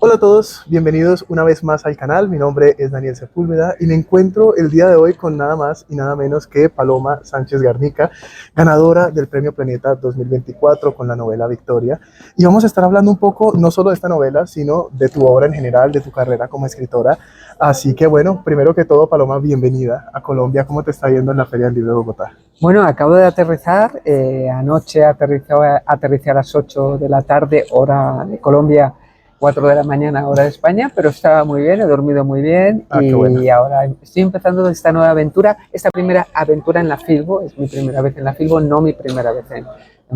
Hola a todos, bienvenidos una vez más al canal. Mi nombre es Daniel Sepúlveda y me encuentro el día de hoy con nada más y nada menos que Paloma Sánchez Garnica, ganadora del Premio Planeta 2024 con la novela Victoria. Y vamos a estar hablando un poco no solo de esta novela, sino de tu obra en general, de tu carrera como escritora. Así que bueno, primero que todo, Paloma, bienvenida a Colombia. ¿Cómo te está yendo en la Feria del Libro de Bogotá? Bueno, acabo de aterrizar, anoche aterricé a las 8 de la tarde, hora de Colombia, 4 de la mañana, hora de España, pero estaba muy bien, he dormido muy bien Qué bueno. y ahora estoy empezando esta nueva aventura, esta primera aventura en la Filbo, es mi primera vez en la Filbo, no mi primera vez en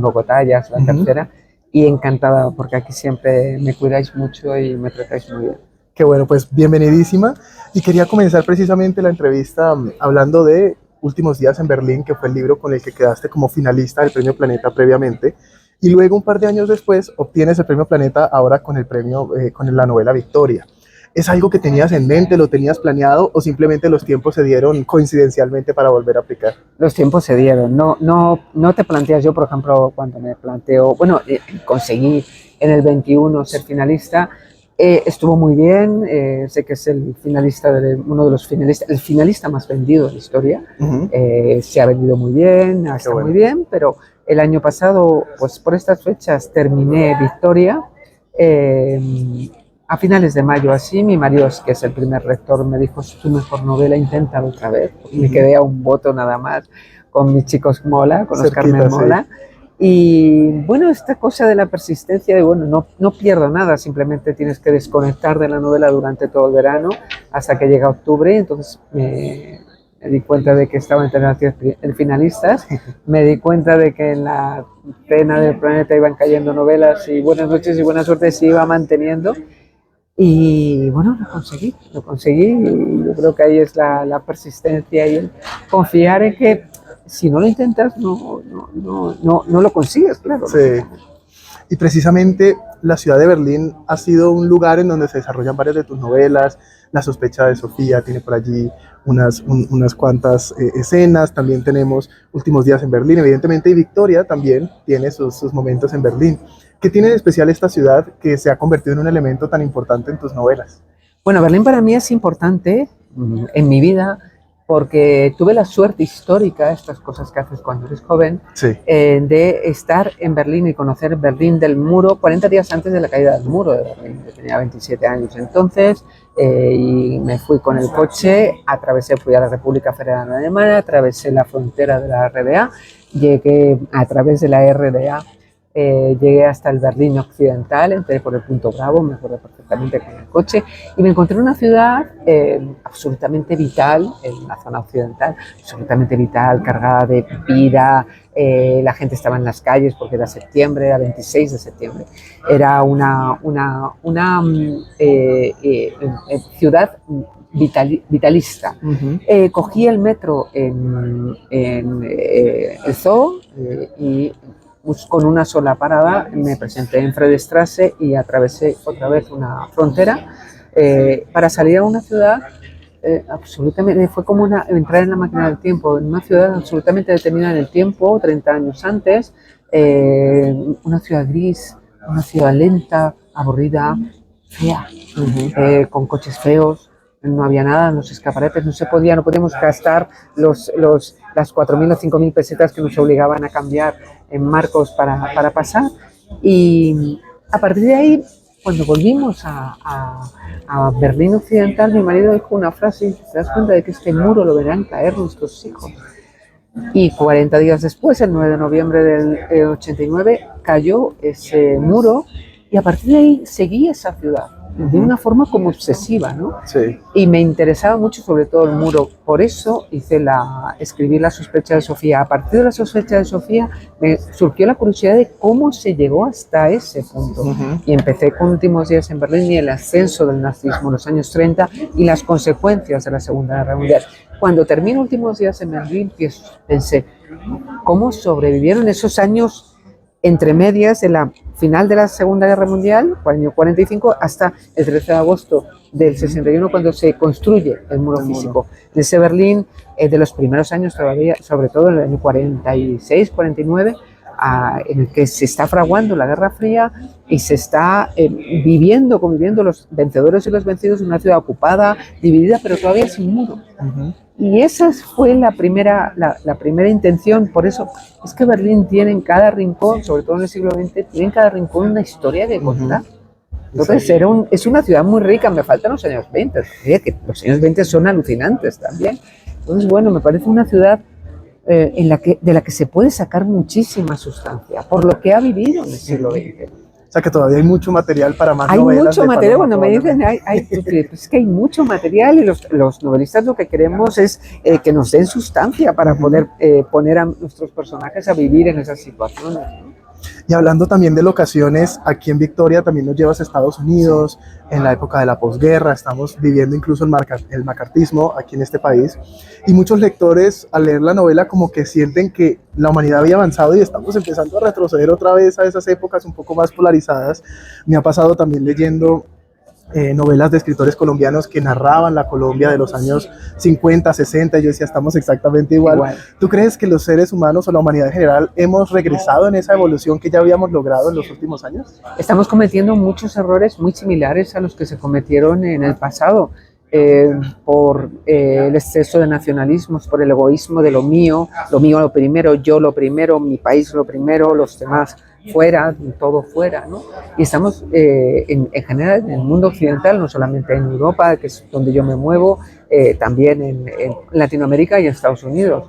Bogotá, ya es la tercera, y encantada porque aquí siempre me cuidáis mucho y me tratáis muy bien. Qué bueno, pues bienvenidísima. Y quería comenzar precisamente la entrevista hablando de Últimos días en Berlín, que fue el libro con el que quedaste como finalista del Premio Planeta previamente. Y luego, un par de años después, obtienes el Premio Planeta ahora con el premio, con la novela Victoria. ¿Es algo que tenías en mente, lo tenías planeado o simplemente los tiempos se dieron coincidencialmente para volver a aplicar? Los tiempos se dieron, no te planteas, yo por ejemplo cuando me planteo, bueno, conseguí en el 21 ser finalista, estuvo muy bien, sé que es el finalista, uno de los finalistas, el finalista más vendido de la historia, se ha vendido muy bien, está Bueno. muy bien, pero el año pasado, pues por estas fechas terminé Victoria, a finales de mayo, así, mi marido, que es el primer lector, me dijo, es tu mejor novela, inténtalo otra vez. Me quedé a un voto nada más con mis chicos Mola, con los Carmen Mola. Sí. Y bueno, esta cosa de la persistencia, de bueno, no pierdo nada, simplemente tienes que desconectar de la novela durante todo el verano hasta que llega octubre. Entonces me di cuenta de que estaba entre las 10 finalistas, me di cuenta de que en la cena del planeta iban cayendo novelas y Buenas noches y buena suerte se iba manteniendo. Y bueno, lo conseguí y yo creo que ahí es la persistencia y el confiar en que si no lo intentas no lo consigues, claro. Sí. Y precisamente la ciudad de Berlín ha sido un lugar en donde se desarrollan varias de tus novelas. La sospecha de Sofía tiene por allí unas cuantas escenas. También tenemos Últimos días en Berlín, evidentemente, y Victoria también tiene sus momentos en Berlín. ¿Qué tiene de especial esta ciudad que se ha convertido en un elemento tan importante en tus novelas? Bueno, Berlín para mí es importante en mi vida porque tuve la suerte histórica, estas cosas que haces cuando eres joven, sí. De estar en Berlín y conocer Berlín del muro 40 días antes de la caída del muro de Berlín. Yo tenía 27 años entonces y me fui con el coche, fui a la República Federal Alemana, atravesé la frontera de la RDA, llegué a través de la RDA. Llegué hasta el Berlín Occidental, entré por el Punto Bravo, me acuerdo perfectamente con el coche, y me encontré en una ciudad absolutamente vital, en la zona occidental, absolutamente vital, cargada de vida, la gente estaba en las calles porque era septiembre, era 26 de septiembre, era una ciudad vitalista. Cogí el metro en el Zoo y con una sola parada me presenté en Friedrichstraße y atravesé otra vez una frontera para salir a una ciudad absolutamente, fue como entrar en la máquina del tiempo, en una ciudad absolutamente detenida en el tiempo, 30 años antes, una ciudad gris, una ciudad lenta, aburrida, fea, con coches feos. No había nada, los escaparates, no podíamos gastar las 4.000 o 5.000 pesetas que nos obligaban a cambiar en marcos para pasar. Y a partir de ahí, cuando volvimos a Berlín Occidental, mi marido dijo una frase y te das cuenta de que este muro lo verán caer nuestros hijos. Y 40 días después, el 9 de noviembre del 89, cayó ese muro y a partir de ahí seguí esa ciudad de una forma como obsesiva, ¿no? Sí. Y me interesaba mucho sobre todo el muro, por eso escribí La sospecha de Sofía. A partir de La sospecha de Sofía me surgió la curiosidad de cómo se llegó hasta ese punto. Y empecé con Últimos días en Berlín y el ascenso del nazismo en los años 30 y las consecuencias de la Segunda Guerra Mundial. Cuando termino Últimos días en Berlín, pensé, ¿cómo sobrevivieron esos años entre medias de la final de la Segunda Guerra Mundial, año 45, hasta el 13 de agosto del 61, cuando se construye el muro físico? De ese Berlín, de los primeros años todavía, sobre todo en el año 46, 49, en el que se está fraguando la Guerra Fría y se está conviviendo los vencedores y los vencidos en una ciudad ocupada, dividida, pero todavía sin muro. Y esa fue la primera intención. Por eso es que Berlín tiene en cada rincón, sobre todo en el siglo XX, tiene en cada rincón una historia que contar. Entonces es una ciudad muy rica. Me faltan los años 20, que los años 20 son alucinantes también. Entonces, bueno, me parece una ciudad de la que se puede sacar muchísima sustancia por lo que ha vivido en el siglo XX. O sea que todavía hay mucho material para más novelas. Hay mucho material. Cuando me dicen es que hay mucho material, y los novelistas lo que queremos es que nos den sustancia para poder poner a nuestros personajes a vivir en esas situaciones, ¿no? Y hablando también de locaciones, aquí en Victoria también nos llevas a Estados Unidos, en la época de la posguerra, estamos viviendo incluso el macartismo aquí en este país, y muchos lectores al leer la novela como que sienten que la humanidad había avanzado y estamos empezando a retroceder otra vez a esas épocas un poco más polarizadas. Me ha pasado también leyendo novelas de escritores colombianos que narraban la Colombia de los años 50, 60, y yo decía, estamos exactamente igual. ¿Tú crees que los seres humanos o la humanidad en general hemos regresado en esa evolución que ya habíamos logrado en los últimos años? Estamos cometiendo muchos errores muy similares a los que se cometieron en el pasado, por el exceso de nacionalismos, por el egoísmo de lo mío lo primero, yo lo primero, mi país lo primero, los demás fuera, todo fuera, ¿no? Y estamos en general en el mundo occidental, no solamente en Europa, que es donde yo me muevo, también en Latinoamérica y en Estados Unidos.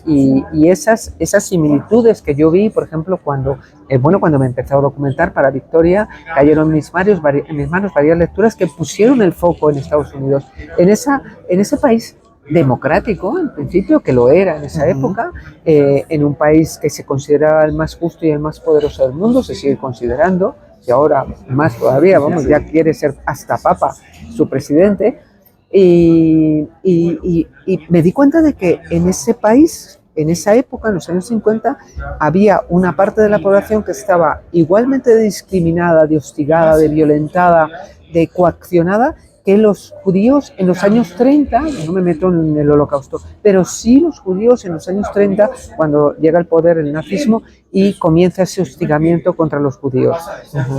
Y esas similitudes que yo vi, por ejemplo, cuando me empecé a documentar para Victoria, cayeron en mis manos varias lecturas que pusieron el foco en Estados Unidos, en ese país democrático, en principio, que lo era en esa época, en un país que se consideraba el más justo y el más poderoso del mundo, se sigue considerando, y ahora más todavía, ya quiere ser hasta papa su presidente, y me di cuenta de que en ese país, en esa época, en los años 50, había una parte de la población que estaba igualmente discriminada, de hostigada, de violentada, de coaccionada, que los judíos en los años 30, no me meto en el holocausto, pero sí los judíos en los años 30, cuando llega al poder el nazismo y comienza ese hostigamiento contra los judíos.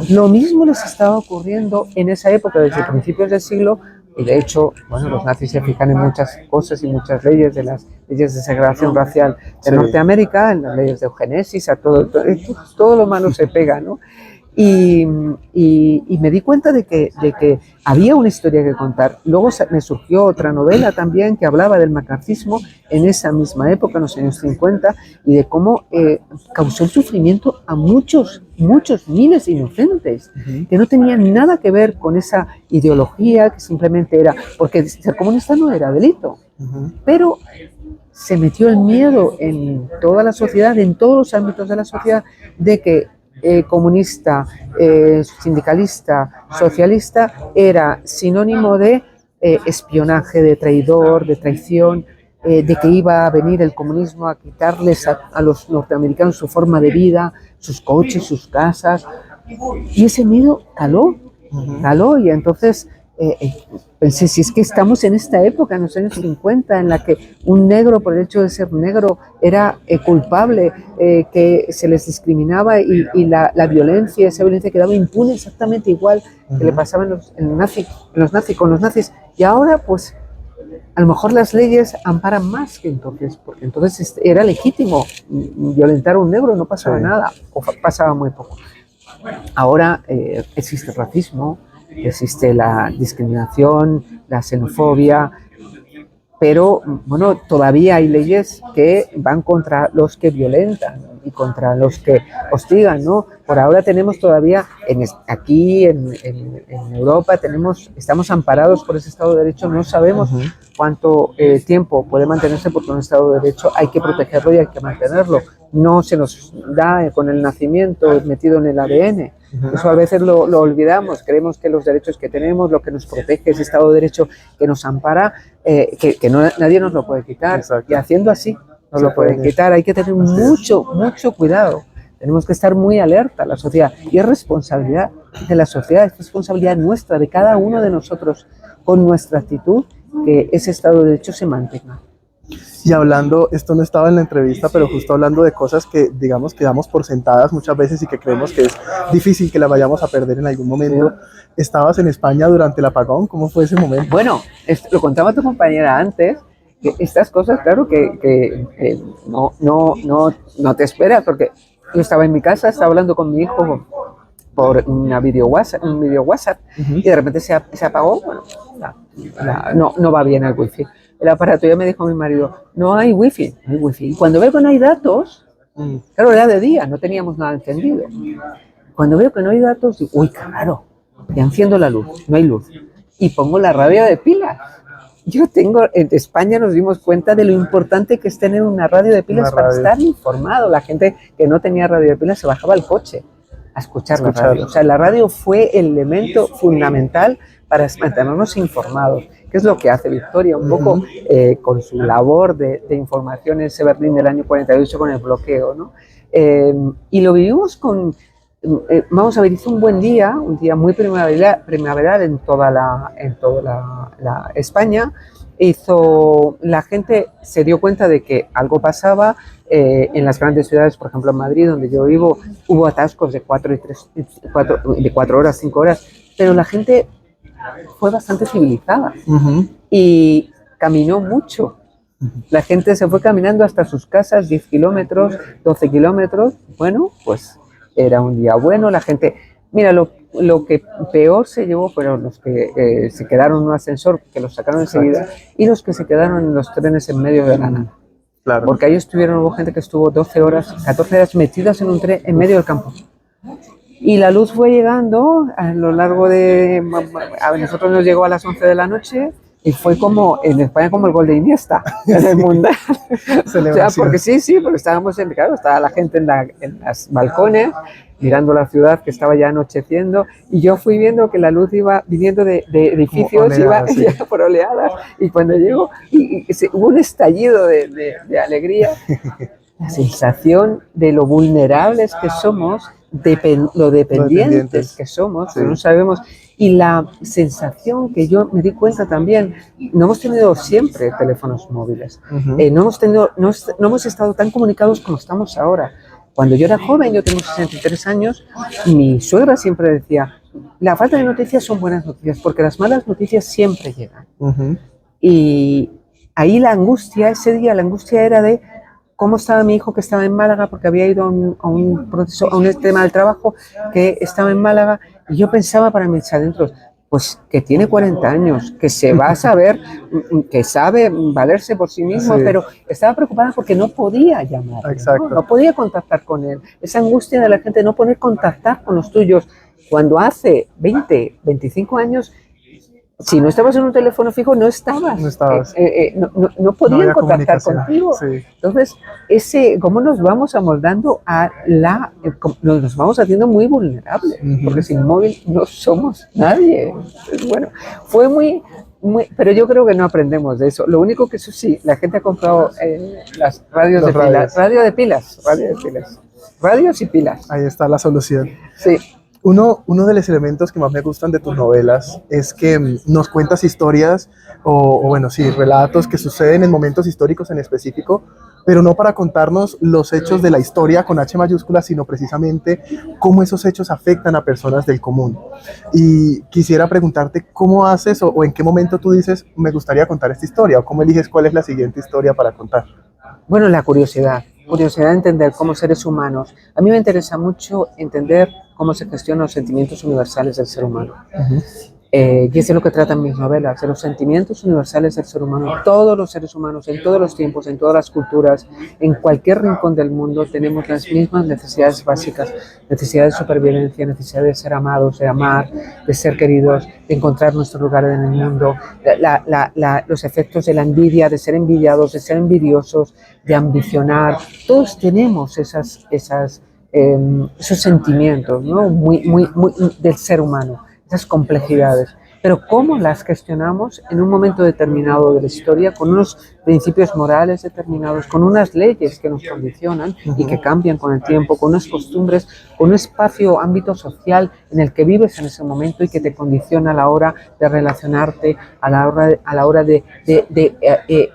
Lo mismo les estaba ocurriendo en esa época, desde principios del siglo, y de hecho, los nazis se fijan en muchas cosas y muchas leyes, de las leyes de segregación racial de Norteamérica, en las leyes de eugenesis, a todo lo malo se pega, ¿no? Y me di cuenta de que había una historia que contar. Luego me surgió otra novela también que hablaba del macartismo en esa misma época, en los años 50, y de cómo causó el sufrimiento a muchos miles de inocentes, que no tenían nada que ver con esa ideología, que simplemente era, porque ser comunista no era delito, pero se metió el miedo en toda la sociedad, en todos los ámbitos de la sociedad, de que comunista, sindicalista, socialista era sinónimo de espionaje, de traidor, de traición, de que iba a venir el comunismo a quitarles a los norteamericanos su forma de vida, sus coches, sus casas, y ese miedo caló, y entonces pensé, si es que estamos en esta época, en los años 50, en la que un negro, por el hecho de ser negro, era culpable, que se les discriminaba, y esa violencia quedaba impune exactamente igual que le pasaba con los nazis. Y ahora, pues, a lo mejor las leyes amparan más que entonces, porque entonces era legítimo violentar a un negro, no pasaba nada, o pasaba muy poco. Ahora existe el racismo, existe la discriminación, la xenofobia, pero todavía hay leyes que van contra los que violentan y contra los que hostigan, ¿no? Por ahora tenemos todavía, aquí en Europa, estamos amparados por ese Estado de Derecho, no sabemos cuánto tiempo puede mantenerse, porque un Estado de Derecho hay que protegerlo y hay que mantenerlo. No se nos da con el nacimiento metido en el ADN. Eso a veces lo olvidamos, creemos que los derechos que tenemos, lo que nos protege, ese Estado de Derecho que nos ampara, nadie nos lo puede quitar. Exacto. Y haciendo así nos lo pueden quitar. Hay que tener mucho cuidado. Tenemos que estar muy alerta, la sociedad. Y es responsabilidad de la sociedad, es responsabilidad nuestra, de cada uno de nosotros, con nuestra actitud, que ese Estado de Derecho se mantenga. Y hablando, esto no estaba en la entrevista, pero justo hablando de cosas que, digamos, que damos por sentadas muchas veces y que creemos que es difícil que las vayamos a perder en algún momento. ¿Estabas en España durante el apagón? ¿Cómo fue ese momento? Bueno, lo contaba tu compañera antes, que estas cosas, claro, que no te esperas, porque yo estaba en mi casa, estaba hablando con mi hijo por un video WhatsApp y de repente se apagó. Bueno, no va bien el wifi. El aparato, ya me dijo mi marido, no hay wifi. Y cuando veo que no hay datos, claro, era de día, no teníamos nada encendido. Cuando veo que no hay datos, digo, uy, claro, ya enciendo la luz, no hay luz. Y pongo la radio de pilas. En España nos dimos cuenta de lo importante que es tener una radio de pilas para estar informado. La gente que no tenía radio de pilas se bajaba al coche a escuchar la radio. O sea, la radio fue el elemento fundamental para mantenernos informados. ¿Qué es lo que hace Victoria? Un poco con su labor de información en ese Berlín del año 48 con el bloqueo, ¿no? Y lo vivimos vamos a ver, hizo un buen día, un día muy primaveral en toda la España. La gente se dio cuenta de que algo pasaba. En las grandes ciudades, por ejemplo en Madrid, donde yo vivo, hubo atascos de 4 horas, 5 horas, pero la gente fue bastante civilizada y caminó mucho. La gente se fue caminando hasta sus casas, 10 kilómetros, 12 kilómetros. Bueno, pues era un día bueno. La gente, mira, lo que peor se llevó fueron los que se quedaron en un ascensor, que los sacaron enseguida, y los que se quedaron en los trenes en medio de la nada. Claro. Porque ahí hubo gente que estuvo 12 horas, 14 horas metidas en un tren en medio del campo. Y la luz fue llegando a lo largo a nosotros nos llegó a las 11 de la noche y fue como, en España, como el gol de Iniesta en el Mundial. O sea, porque porque estábamos claro, estaba la gente en los balcones mirando la ciudad que estaba ya anocheciendo, y yo fui viendo que la luz iba viniendo de edificios, oleadas, iba por oleadas, y cuando llegó, hubo un estallido de alegría. La sensación de lo vulnerables que somos, lo dependientes que somos, que no sabemos, y la sensación que yo me di cuenta también, no hemos tenido siempre teléfonos móviles, no hemos estado tan comunicados como estamos ahora. Cuando yo era joven, yo tengo 63 años, mi suegra siempre decía, la falta de noticias son buenas noticias, porque las malas noticias siempre llegan. Y ahí ese día la angustia era de cómo estaba mi hijo, que estaba en Málaga, porque había ido a un tema del trabajo, que estaba en Málaga, y yo pensaba para mis adentros, pues que tiene 40 años, que se va a saber, que sabe valerse por sí mismo, pero estaba preocupada porque no podía llamar, ¿no? Podía contactar con él. Esa angustia de la gente de no poder contactar con los tuyos, cuando hace 20, 25 años, si no estabas en un teléfono fijo, no podían contactar contigo. Sí. Entonces, cómo nos vamos amoldando nos vamos haciendo muy vulnerables, porque sin móvil no somos nadie. Bueno, fue muy, pero yo creo que no aprendemos de eso. Lo único que eso sí, la gente ha comprado las radios de pilas, radios y pilas. Ahí está la solución. Sí. Uno de los elementos que más me gustan de tus novelas es que nos cuentas historias relatos que suceden en momentos históricos en específico, pero no para contarnos los hechos de la historia con H mayúscula, sino precisamente cómo esos hechos afectan a personas del común. Y quisiera preguntarte cómo haces o en qué momento tú dices, me gustaría contar esta historia, o cómo eliges cuál es la siguiente historia para contar. Bueno, la curiosidad de entender cómo seres humanos. A mí me interesa mucho entender cómo se gestionan los sentimientos universales del ser humano. Y eso es lo que tratan mis novelas, de los sentimientos universales del ser humano. Todos los seres humanos, en todos los tiempos, en todas las culturas, en cualquier rincón del mundo, tenemos las mismas necesidades básicas, necesidad de supervivencia, necesidad de ser amados, de amar, de ser queridos, de encontrar nuestro lugar en el mundo, los efectos de la envidia, de ser envidiados, de ser envidiosos, de ambicionar. Todos tenemos esos sentimientos, ¿no? muy del ser humano, esas complejidades. pero cómo las gestionamos en un momento determinado de la historia, con unos principios morales determinados, con unas leyes que nos condicionan y que cambian con el tiempo, con unas costumbres, con un espacio, ámbito social en el que vives en ese momento y que te condiciona a la hora de relacionarte, a la hora de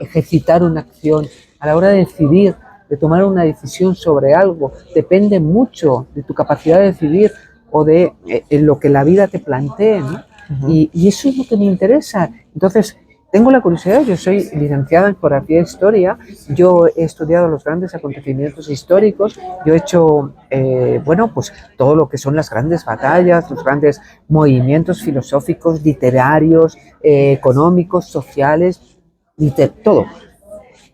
ejercitar una acción, a la hora de decidir, de tomar una decisión sobre algo. Depende mucho de tu capacidad de decidir o de lo que la vida te plantee, ¿no? Y eso es lo que me interesa. Entonces, tengo la curiosidad, yo soy licenciada en Geografía e Historia, yo he estudiado los grandes acontecimientos históricos, yo he hecho, bueno, pues todo lo que son las grandes batallas, los grandes movimientos filosóficos, literarios, económicos, sociales, todo.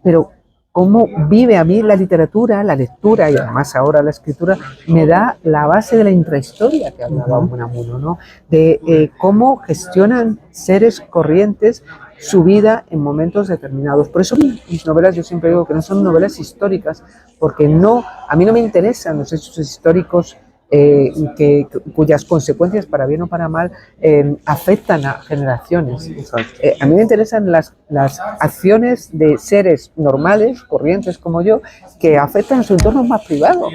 Pero cómo vive a mí la literatura, la lectura y además ahora la escritura, me da la base de la intrahistoria que hablaba Unamuno, ¿no? De cómo gestionan seres corrientes su vida en momentos determinados. Por eso mis novelas, yo siempre digo que no son novelas históricas, porque a mí no me interesan los hechos históricos cuyas consecuencias, para bien o para mal, afectan a generaciones. A mí me interesan las acciones de seres normales, corrientes como yo, que afectan a su entorno más privado,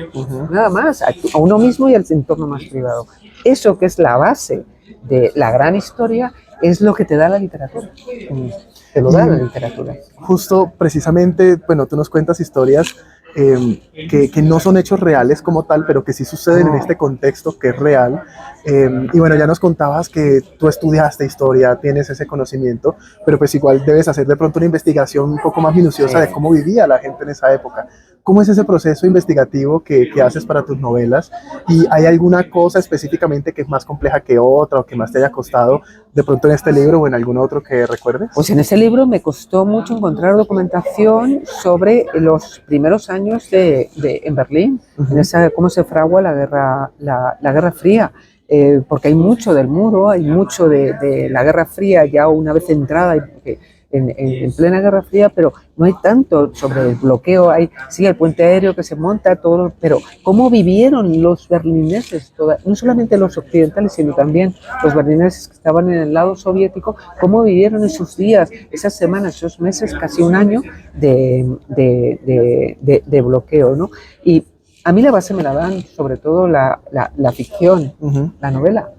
nada más, a uno mismo y al entorno más privado. Eso que es la base de la gran historia es lo que te da la literatura. Te lo da la literatura. Justo, precisamente, bueno, tú nos cuentas historias que no son hechos reales como tal, pero que sí suceden en este contexto que es real. Y bueno, ya nos contabas que tú estudiaste historia, tienes ese conocimiento, pero pues igual debes hacer de pronto una investigación un poco más minuciosa de cómo vivía la gente en esa época. ¿Cómo es ese proceso investigativo que haces para tus novelas? ¿Y hay alguna cosa específicamente que es más compleja que otra o que más te haya costado de pronto en este libro o en algún otro que recuerdes? Pues en ese libro me costó mucho encontrar documentación sobre los primeros años en Berlín, en cómo se fragua la Guerra Fría. Porque hay mucho del muro, hay mucho de la Guerra Fría ya una vez entrada en plena Guerra Fría, pero no hay tanto sobre el bloqueo. Sí, el puente aéreo que se monta, todo, pero cómo vivieron los berlineses, no solamente los occidentales, sino también los berlineses que estaban en el lado soviético, cómo vivieron esos días, esas semanas, esos meses, casi un año de bloqueo, ¿no? Y a mí la base me la dan sobre todo la ficción, la novela,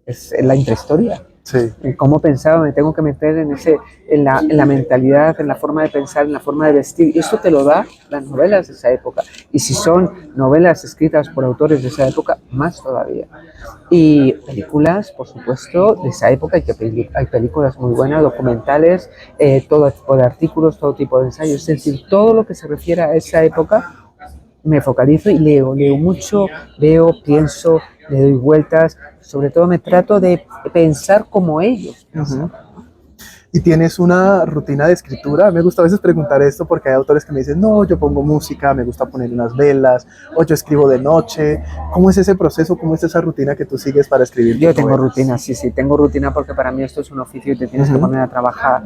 es la intrahistoria. Sí. Cómo pensaba, me tengo que meter en la mentalidad, en la forma de pensar, en la forma de vestir. Y eso te lo da las novelas de esa época. Y si son novelas escritas por autores de esa época, más todavía. Y películas, por supuesto, de esa época. Hay películas muy buenas, documentales, todo tipo de artículos, todo tipo de ensayos. Es decir, todo lo que se refiere a esa época me focalizo y leo mucho, pienso, le doy vueltas, sobre todo me trato de pensar como ellos. ¿Y tienes una rutina de escritura? Me gusta a veces preguntar esto porque hay autores que me dicen, no, yo pongo música, me gusta poner unas velas, o yo escribo de noche. ¿Cómo es ese proceso? ¿Cómo es esa rutina que tú sigues para escribir? Yo tengo rutina, sí, tengo rutina porque para mí esto es un oficio y te tienes que poner a trabajar.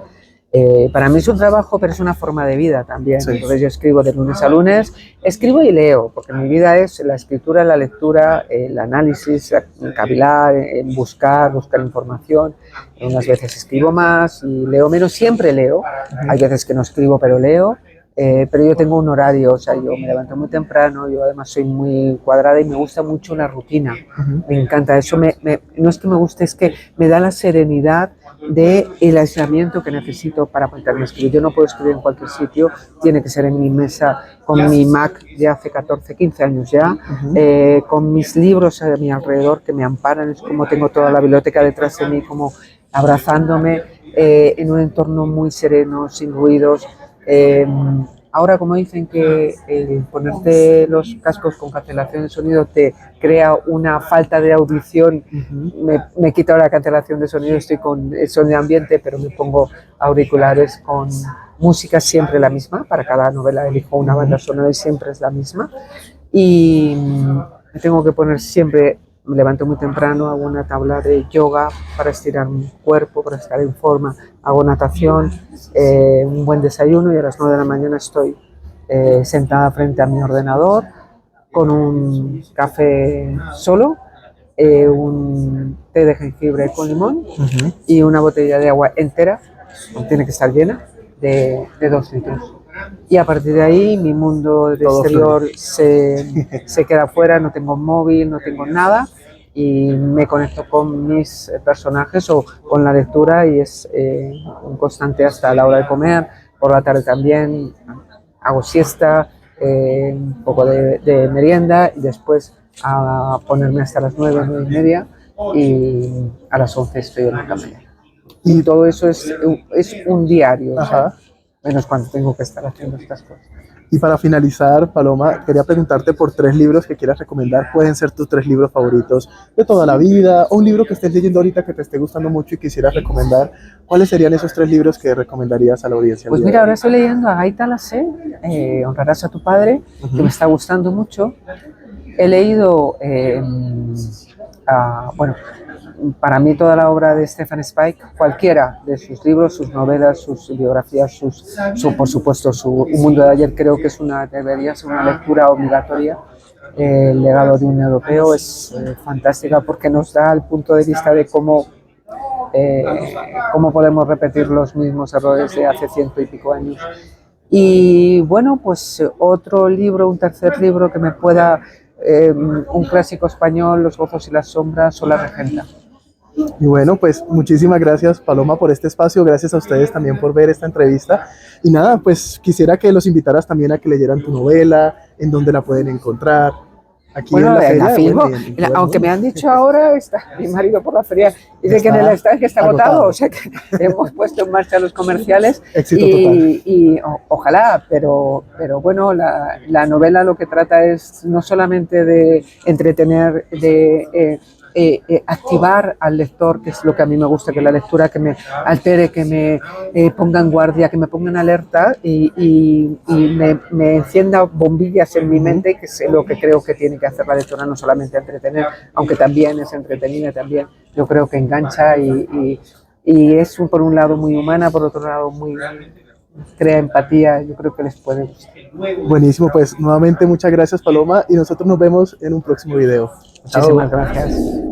Para mí es un trabajo, pero es una forma de vida también. Sí. Entonces yo escribo de lunes a lunes, escribo y leo, porque mi vida es la escritura, la lectura, el análisis, cavilar, buscar información. Unas veces escribo más y leo menos, siempre leo. Hay veces que no escribo, pero leo. Pero yo tengo un horario, o sea, yo me levanto muy temprano, yo además soy muy cuadrada y me gusta mucho la rutina. Me encanta eso, no es que me guste, es que me da la serenidad del aislamiento que necesito para ponerme a escribir. Yo no puedo escribir en cualquier sitio, tiene que ser en mi mesa con mi Mac de hace 14, 15 años ya, con mis libros a mi alrededor que me amparan, es como tengo toda la biblioteca detrás de mí, como abrazándome, en un entorno muy sereno, sin ruidos. Ahora, como dicen que ponerte los cascos con cancelación de sonido te crea una falta de audición, me quito la cancelación de sonido, estoy con el sonido ambiente, pero me pongo auriculares con música siempre la misma, para cada novela elijo una banda sonora y siempre es la misma, y me tengo que poner siempre, me levanto muy temprano, hago una tabla de yoga para estirar mi cuerpo, para estar en forma, hago natación, un buen desayuno y a las 9 de la mañana estoy sentada frente a mi ordenador con un café solo un té de jengibre con limón y una botella de agua entera, tiene que estar llena, de 2 litros. Y a partir de ahí mi mundo de exterior se queda fuera, no tengo móvil, no tengo nada y me conecto con mis personajes o con la lectura y es un constante hasta la hora de comer, por la tarde también hago siesta, un poco de merienda y después a ponerme hasta las 9, 9:30 y a las 11 estoy en la cama. Y todo eso es un diario, o sea, menos cuando tengo que estar haciendo estas cosas. Y para finalizar, Paloma, quería preguntarte por 3 libros que quieras recomendar. Pueden ser tus 3 libros favoritos de toda la vida, o un libro que estés leyendo ahorita que te esté gustando mucho y quisieras recomendar. ¿Cuáles serían esos 3 libros que recomendarías a la audiencia? Pues mira, ahora estoy leyendo a Gaita Lasé, Honrarás a tu padre, que me está gustando mucho. He leído, bueno, para mí toda la obra de Stefan Zweig, cualquiera de sus libros, sus novelas, sus biografías, por supuesto, Un mundo de ayer, creo que debería ser una lectura obligatoria. El legado de un europeo es fantástica porque nos da el punto de vista de cómo podemos repetir los mismos errores de hace 100 y pico años. Y bueno, pues otro libro, un tercer libro que me pueda, un clásico español, Los gozos y las sombras o La regenta. Y bueno, pues muchísimas gracias, Paloma, por este espacio. Gracias a ustedes también por ver esta entrevista. Y nada, pues quisiera que los invitaras también a que leyeran tu novela, en dónde la pueden encontrar. Aquí bueno, en la feria, Filmo, mundo. aunque me han dicho ahora, está mi marido por la feria, dice que en el stand que está agotado, o sea que hemos puesto en marcha los comerciales. Éxito total. Y ojalá, pero bueno, la novela lo que trata es no solamente de entretener, de activar al lector, que es lo que a mí me gusta, que la lectura que me altere, que me ponga en guardia, que me ponga en alerta y me encienda bombillas en mi mente, que es lo que creo que tiene que hacer la lectura, no solamente entretener, aunque también es entretenida, también yo creo que engancha y es por un lado muy humana, por otro lado crea empatía, yo creo que les puede gustar. Buenísimo, pues nuevamente muchas gracias, Paloma, y nosotros nos vemos en un próximo video. Muchísimas gracias.